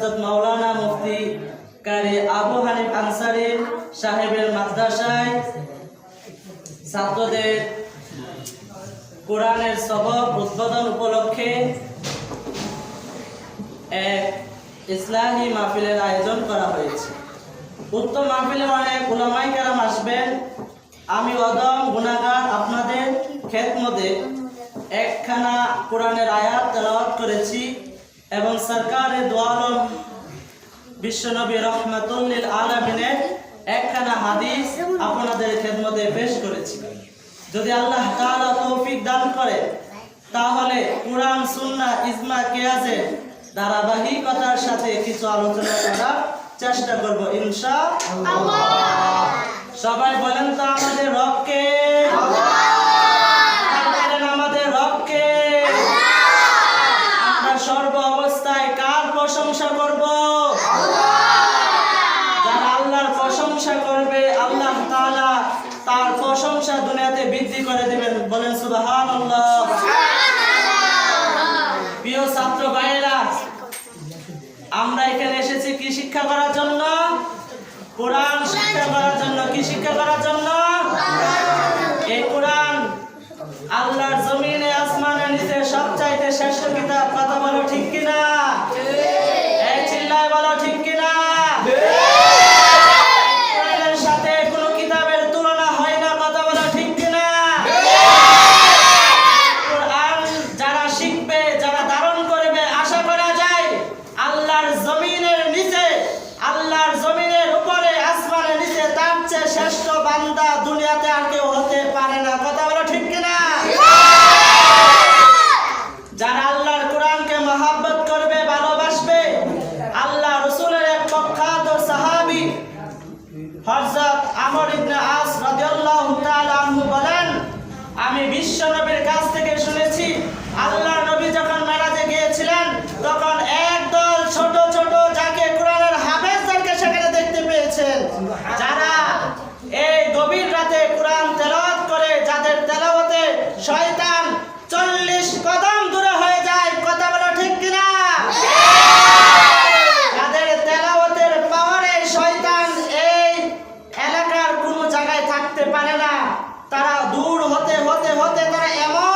হযরত মাওলানা মুফতি কারি আবু হানিফ আনসারী সাহেবের মাদ্রাসায় ছাত্রদের কোরআনের সবক উদ্বোধন উপলক্ষে এক ইসলামী মাহফিলের আয়োজন করা হয়েছে। উক্ত মাহফিলে অনেক উলামায়ে কেরাম আসবেন। আমি অদম গুনাহগার আপনাদের খেদমতে একখানা কোরআনের আয়াত তেলাওয়াত করেছি এবং সরকারে দু আলম বিশ্বনবী রহমাতুল লিল আলামিনের একখানা হাদিস আপনাদের খেদমতে পেশ করেছি। যদি আল্লাহ তাআলা তৌফিক দান করে তাহলে কোরআন সুন্নাহ ইজমা কিয়াসের ধারাবাহিকতার সাথে কিছু আলোচনা করার চেষ্টা করব ইনশাআল্লাহ। সবাই বলেন তো আমাদের রব কে? আল্লাহ। আমাদের রব কে? আল্লাহ। আমরা সর্ব অবস্থায় কার প্রশংসা করব? আল্লাহ। যারা আল্লাহর প্রশংসা করবে আল্লাহ তাআলা তার প্রশংসা দুনিয়াতে বৃদ্ধি করে দিবেন। বলেন সুবহানাল্লাহ। প্রিয় ছাত্র ভাইয়েরা, আমরা এখানে এসেছি কি শিক্ষা করার জন্য? কোরআন শিক্ষা করার জন্য। কি শিক্ষা করার জন্য? এই কোরআন আল্লাহর জমিনে আসমানের নিচে সবচাইতে শ্রেষ্ঠ কিতাব। কথা বলো ঠিক কিনা? এই চিল্লায় বলো ঠিক কিনা? কোরআনের সাথে কোনো কিতাবের তুলনা হয় না। কথা বলো ঠিক কিনা? কোরআন যারা শিখবে, যারা ধারণ করবে, আশা করা যায় আল্লাহর জমিনের নিচে, আল্লাহর জমিনের উপরে, আসমানের নিচে তার চেয়ে শ্রেষ্ঠ বান্দা দুনিয়াতে আর কেউ হতে পারে না। কথা বলো ঠিক কিনা? যারা আল্লাহর কোরআনকে মহব্বত করবে, ভালোবাসবে, আল্লাহ রাসূলের এক প্রখ্যাত সাহাবী হযরত আমর ইবনে আস রাদিয়াল্লাহু তাআলা আনহু বলেন, আমি বিশ্ব নবীর কাছ থেকে শুনেছি আল্লাহর নবী যখন মেরাজে গিয়েছিলেন তখন একদল ছোট ছোট যাকে কোরআনের হাফেজদেরকে সেখানে দেখতে পেয়েছেন, যারা এই গভীর রাতে কোরআন তেলাওয়াত করে, যাদের তেলাওয়াতে শয়তান 40 কদম দূরে হয়ে যায়। কথা বলো ঠিক কিনা? যাদের তেলাওয়াতের পাওয়ারে শয়তান এই এলাকার কোনো জায়গায় থাকতে পারে না, তারা দূর হতে হতে হতে তারা এমন